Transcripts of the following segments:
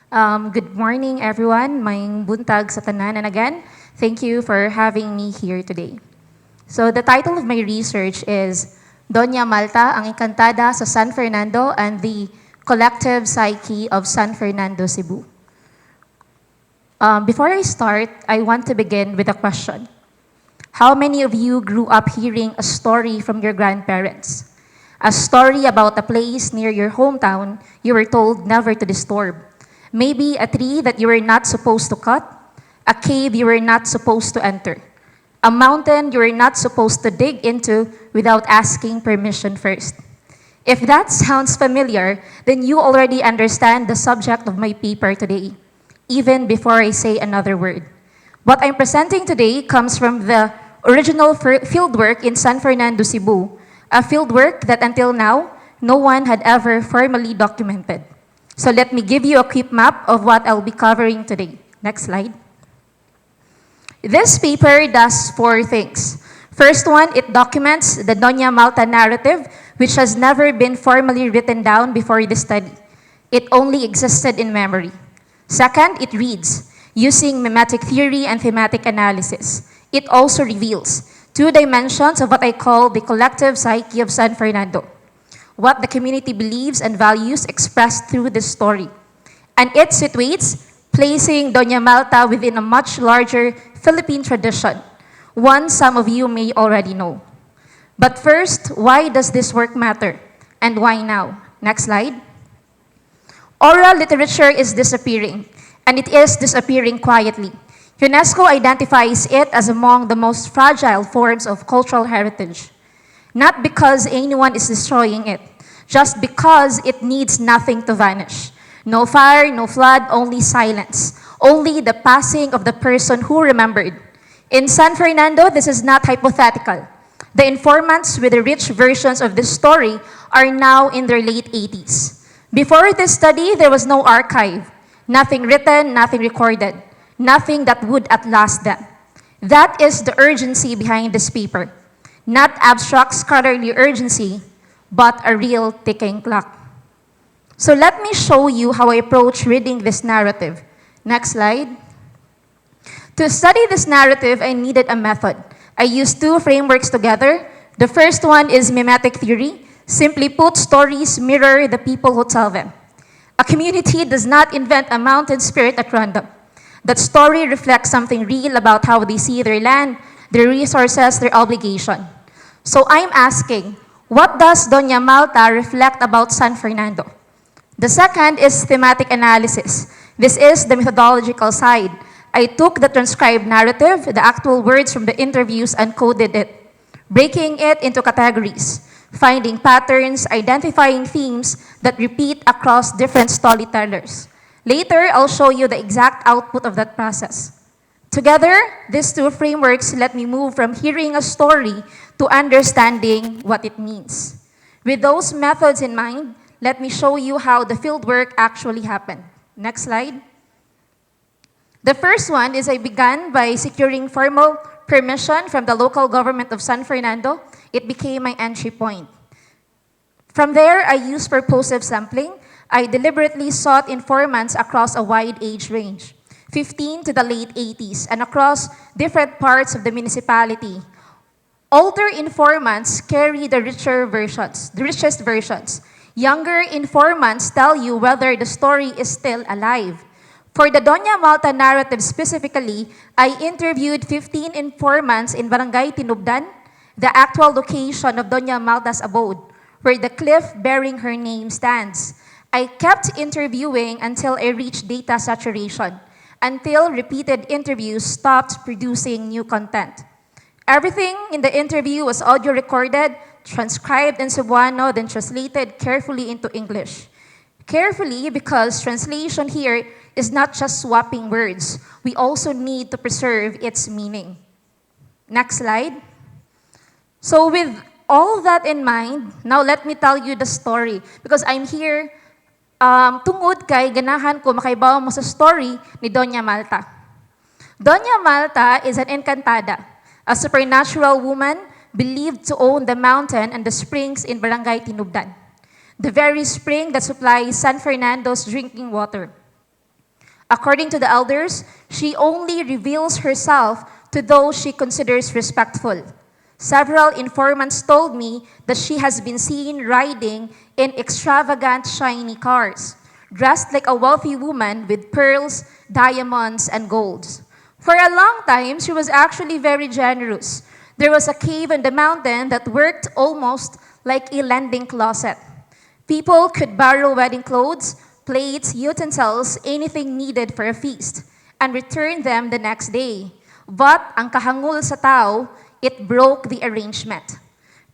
Good morning, everyone. Maayong buntag sa tanan. And again, thank you for having me here today. So the title of my research is Donya Malta, ang Engkantada sa San Fernando and the Collective Psyche of San Fernando, Cebu. Before I start, I want to begin with a question. How many of you grew up hearing a story from your grandparents? A story about a place near your hometown you were told never to disturb. Maybe a tree that you were not supposed to cut, a cave you were not supposed to enter, a mountain you were not supposed to dig into without asking permission first. If that sounds familiar, then you already understand the subject of my paper today, even before I say another word. What I'm presenting today comes from the original fieldwork in San Fernando, Cebu, a fieldwork that until now, no one had ever formally documented. So let me give you a quick map of what I'll be covering today. Next slide. This paper does 4 things. First one, it documents the Donya Malta narrative, which has never been formally written down before this study. It only existed in memory. Second, it reads, using mimetic theory and thematic analysis. It also reveals 2 dimensions of what I call the collective psyche of San Fernando, what the community believes and values expressed through this story. And it situates, placing Donya Malta within a much larger Philippine tradition, one some of you may already know. But first, why does this work matter? And why now? Next slide. Oral literature is disappearing, and it is disappearing quietly. UNESCO identifies it as among the most fragile forms of cultural heritage. Not because anyone is destroying it, just because it needs nothing to vanish. No fire, no flood, only silence. Only the passing of the person who remembered. In San Fernando, this is not hypothetical. The informants with the rich versions of this story are now in their late 80s. Before this study, there was no archive. Nothing written, nothing recorded. Nothing that would outlast them. That is the urgency behind this paper. Not abstract scholarly urgency, but a real ticking clock. So let me show you how I approach reading this narrative. Next slide. To study this narrative, I needed a method. I used 2 frameworks together. The first one is mimetic theory. Simply put, stories mirror the people who tell them. A community does not invent a mountain spirit at random. That story reflects something real about how they see their land, their resources, their obligation. So I'm asking, what does Donya Malta reflect about San Fernando? The second is thematic analysis. This is the methodological side. I took the transcribed narrative, the actual words from the interviews, and coded it, breaking it into categories, finding patterns, identifying themes that repeat across different storytellers. Later, I'll show you the exact output of that process. Together, these 2 frameworks let me move from hearing a story to understanding what it means. With those methods in mind, let me show you how the fieldwork actually happened. Next slide. The first one is I began by securing formal permission from the local government of San Fernando. It became my entry point. From there, I used purposive sampling. I deliberately sought informants across a wide age range, 15 to the late 80s, and across different parts of the municipality. Older informants carry the richest versions. Younger informants tell you whether the story is still alive. For the Donya Malta narrative specifically, I interviewed 15 informants in Barangay Tinubdan, the actual location of Donya Malta's abode, where the cliff bearing her name stands. I kept interviewing until I reached data saturation, until repeated interviews stopped producing new content. Everything in the interview was audio recorded, transcribed in Cebuano, then translated carefully into English. Carefully because translation here is not just swapping words. We also need to preserve its meaning. Next slide. So with all that in mind, now let me tell you the story. Because I'm here, tungod kay ganahan ko makaibaw mo sa story ni Donya Malta. Donya Malta is an Engkantada, a supernatural woman believed to own the mountain and the springs in Barangay Tinubdan, the very spring that supplies San Fernando's drinking water. According to the elders, she only reveals herself to those she considers respectful. Several informants told me that she has been seen riding in extravagant shiny cars, dressed like a wealthy woman with pearls, diamonds, and golds. For a long time, she was actually very generous. There was a cave in the mountain that worked almost like a lending closet. People could borrow wedding clothes, plates, utensils, anything needed for a feast, and return them the next day. But ang kahangul sa tao, it broke the arrangement.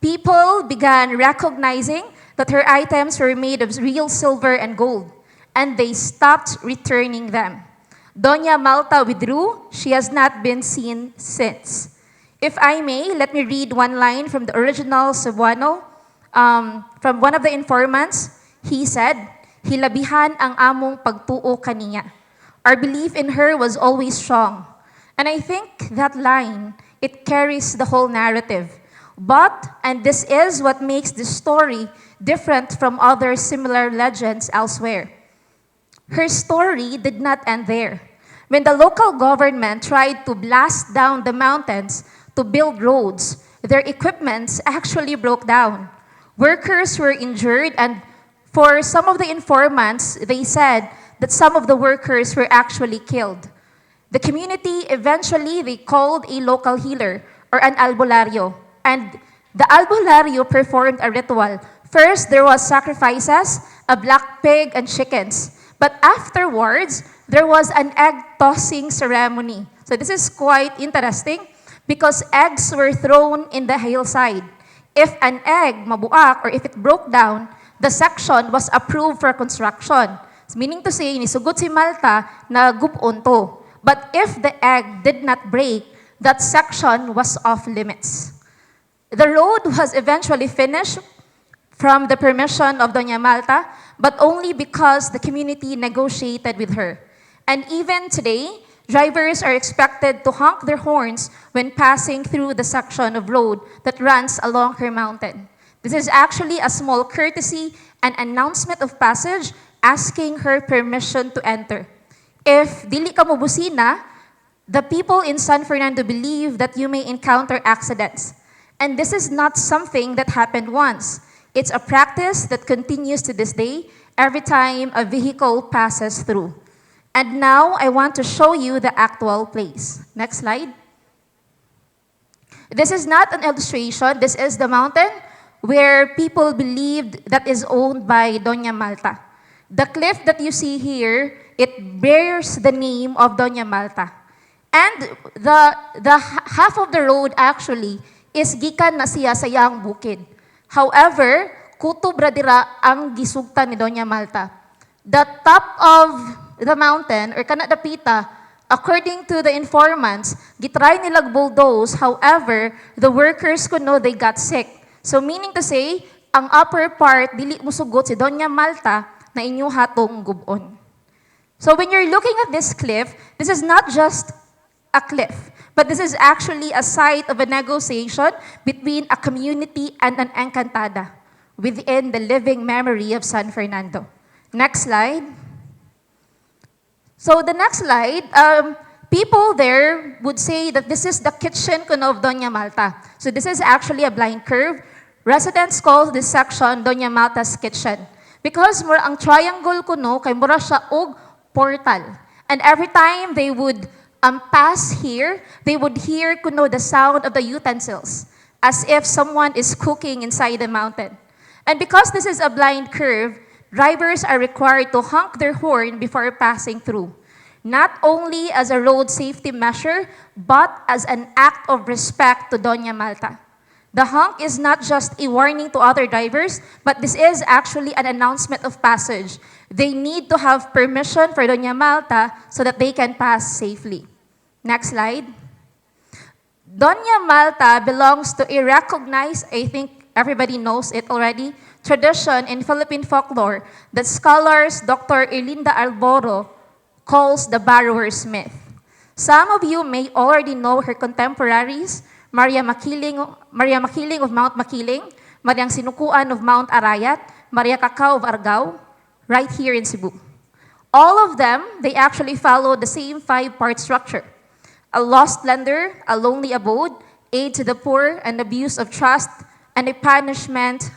People began recognizing that her items were made of real silver and gold, and they stopped returning them. Donya Malta withdrew. She has not been seen since. If I may, let me read one line from the original Cebuano. From one of the informants, he said, "Hilabihan ang among pagtuo kaniya." Our belief in her was always strong. And I think that line, it carries the whole narrative. But, and this is what makes this story different from other similar legends elsewhere, her story did not end there. When the local government tried to blast down the mountains to build roads, their equipments actually broke down. Workers were injured, and for some of the informants, they said that some of the workers were actually killed. The community eventually, they called a local healer or an albularyo. And the albularyo performed a ritual. First, there was sacrifices, a black pig and chickens. But afterwards, there was an egg-tossing ceremony. So this is quite interesting because eggs were thrown in the hillside. If an egg mabuak or if it broke down, the section was approved for construction. Meaning to say, nisugot si Malta na gubon to. But if the egg did not break, that section was off limits. The road was eventually finished from the permission of Donya Malta, but only because the community negotiated with her. And even today, drivers are expected to honk their horns when passing through the section of road that runs along her mountain. This is actually a small courtesy and announcement of passage asking her permission to enter. If dili ka mo busina, the people in San Fernando believe that you may encounter accidents. And this is not something that happened once. It's a practice that continues to this day every time a vehicle passes through. And now I want to show you the actual place. Next slide. This is not an illustration. This is the mountain where people believed that is owned by Donya Malta. The cliff that you see here, it bears the name of Donya Malta. And the half of the road actually is gikan na siya sa iyang bukid. However, kutob ra dira ang gisugtan ni Donya Malta. The top of the mountain, or kana dapita, according to the informants, gitry nilag bulldoze. However, the workers could know they got sick. So meaning to say, ang upper part, dili musugot si Donya Malta na inyo hatong gubon. So when you're looking at this cliff, this is not just a cliff, but this is actually a site of a negotiation between a community and an Engkantada within the living memory of San Fernando. Next slide. So the next slide, people there would say that this is the kitchen kuno of Donya Malta. So this is actually a blind curve. Residents call this section Donya Malta's kitchen. Because mura ang triangle kuno kay mura siya og portal. And every time they would pass here, they would hear kuno the sound of the utensils, as if someone is cooking inside the mountain. And because this is a blind curve, drivers are required to honk their horn before passing through, not only as a road safety measure, but as an act of respect to Donya Malta. The honk is not just a warning to other drivers, but this is actually an announcement of passage. They need to have permission for Donya Malta so that they can pass safely. Next slide. Donya Malta belongs to a recognized, I think everybody knows it already, tradition in Philippine folklore that scholars Dr. Erlinda Alboro calls the borrower's myth. Some of you may already know her contemporaries, Maria Makiling of Mt Makiling, Mariang Sinukuan of Mt Arayat, Maria Cacao of Argao, right here in Cebu. All of them, they actually follow the same five-part structure. A lost lender, a lonely abode, aid to the poor, an abuse of trust, and a punishment,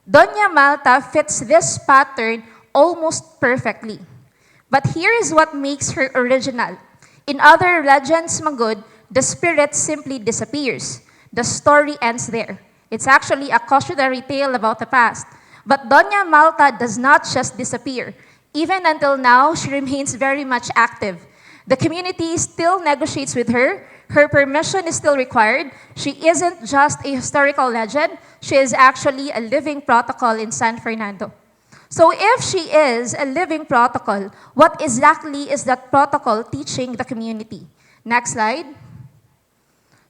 Donya Malta fits this pattern almost perfectly. But here is what makes her original. In other legends, Manggod, the spirit simply disappears. The story ends there. It's actually a cautionary tale about the past. But Donya Malta does not just disappear. Even until now, she remains very much active. The community still negotiates with her. Her permission is still required. She isn't just a historical legend. She is actually a living protocol in San Fernando. So if she is a living protocol, what exactly is that protocol teaching the community? Next slide.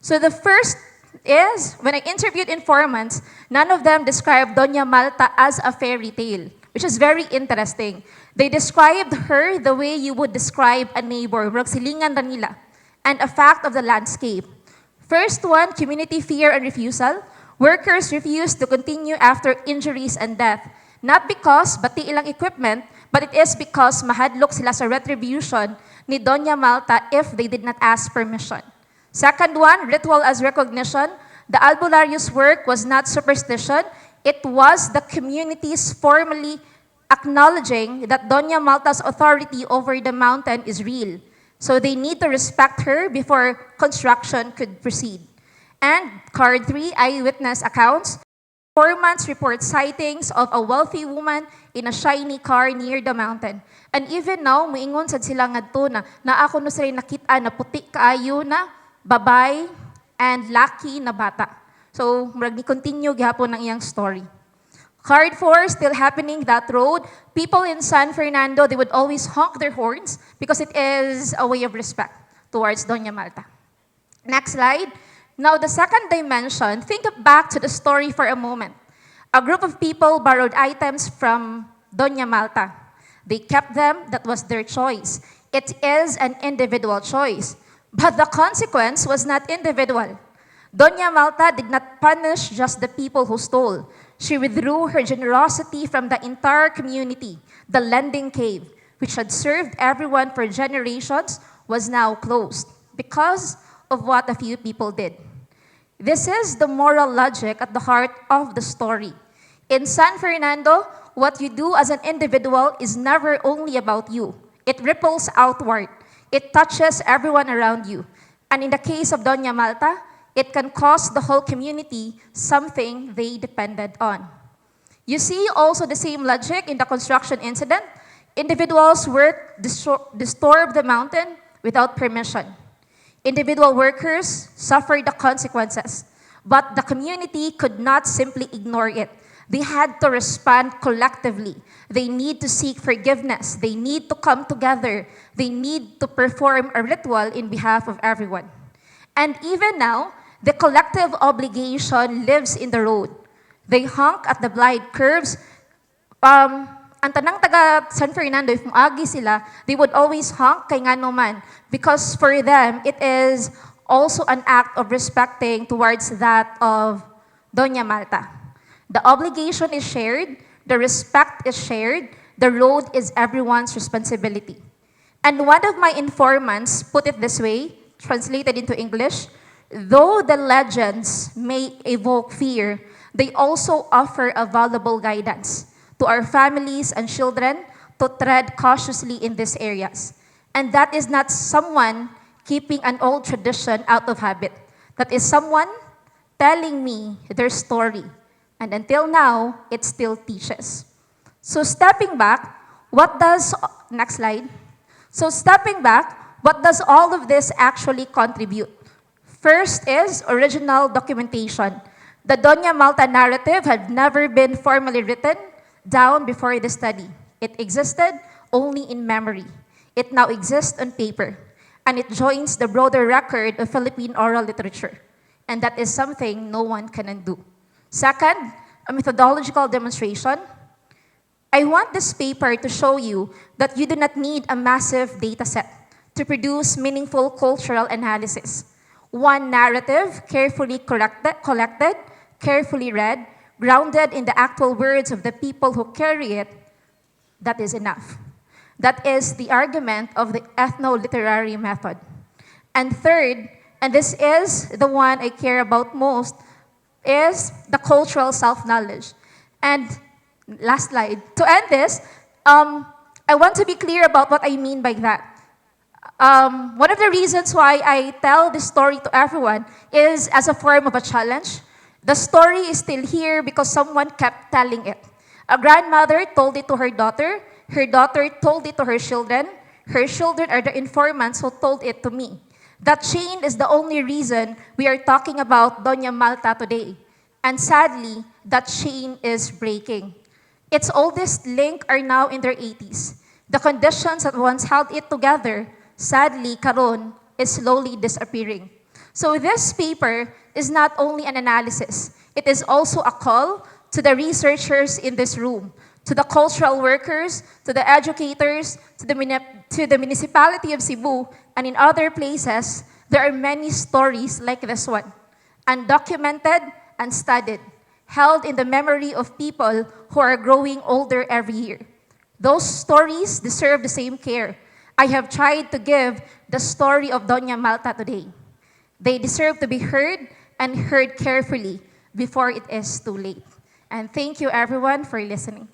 So the first is, when I interviewed informants, none of them described Donya Malta as a fairy tale, which is very interesting. They described her the way you would describe a neighbor, magsilingan na nila, and a fact of the landscape. First one, community fear and refusal. Workers refuse to continue after injuries and death. Not because bati ilang equipment, but it is because mahadlok sila sa retribution ni Donya Malta if they did not ask permission. Second one, ritual as recognition. The albularious work was not superstition. It was the community's formally acknowledging that Donya Malta's authority over the mountain is real. So they need to respect her before construction could proceed. And card 3, eyewitness accounts. Informants report sightings of a wealthy woman in a shiny car near the mountain. And even now, muingon sad sila ngadto na ako no sila nakita na puti kaayo na babay and lucky na bata. So, murag ni continue gihapon ang iyang story. Card 4, still happening that road. People in San Fernando, they would always honk their horns because it is a way of respect towards Donya Malta. Next slide. Now, the second dimension, think back to the story for a moment. A group of people borrowed items from Donya Malta. They kept them, that was their choice. It is an individual choice. But the consequence was not individual. Donya Malta did not punish just the people who stole. She withdrew her generosity from the entire community. The lending cave, which had served everyone for generations, was now closed because of what a few people did. This is the moral logic at the heart of the story. In San Fernando, what you do as an individual is never only about you. It ripples outward. It touches everyone around you. And in the case of Donya Malta, it can cost the whole community something they depended on. You see also the same logic in the construction incident. Individuals work disturb the mountain without permission. Individual workers suffered the consequences, but the community could not simply ignore it. They had to respond collectively. They need to seek forgiveness. They need to come together. They need to perform a ritual in behalf of everyone. And even now, the collective obligation lives in the road. They honk at the blind curves. Ang tanang taga San Fernando, if maagi sila, they would always honk kay nga man. Because for them, it is also an act of respecting towards that of Donya Malta. The obligation is shared, the respect is shared, the road is everyone's responsibility. And one of my informants put it this way, translated into English, though the legends may evoke fear, they also offer a valuable guidance to our families and children to tread cautiously in these areas. And that is not someone keeping an old tradition out of habit. That is someone telling me their story. And until now, it still teaches. So stepping back, next slide. So stepping back, what does all of this actually contribute? First is original documentation. The Donya Malta narrative had never been formally written down before the study. It existed only in memory. It now exists on paper, and it joins the broader record of Philippine oral literature. And that is something no one can undo. Second, a methodological demonstration. I want this paper to show you that you do not need a massive data set to produce meaningful cultural analysis. One narrative, carefully collected, carefully read, grounded in the actual words of the people who carry it, that is enough. That is the argument of the ethnoliterary method. And third, and this is the one I care about most, is the cultural self-knowledge. And last slide. To end this, I want to be clear about what I mean by that. One of the reasons why I tell this story to everyone is as a form of a challenge. The story is still here because someone kept telling it. A grandmother told it to her daughter told it to her children are the informants who told it to me. That chain is the only reason we are talking about Donya Malta today. And sadly, that chain is breaking. Its oldest link are now in their 80s. The conditions that once held it together, sadly, karon, is slowly disappearing. So this paper is not only an analysis, it is also a call to the researchers in this room, to the cultural workers, to the educators, to the municipality of Cebu, and in other places. There are many stories like this one, undocumented and studied, held in the memory of people who are growing older every year. Those stories deserve the same care. I have tried to give the story of Donya Malta today. They deserve to be heard and heard carefully before it is too late. And thank you everyone for listening.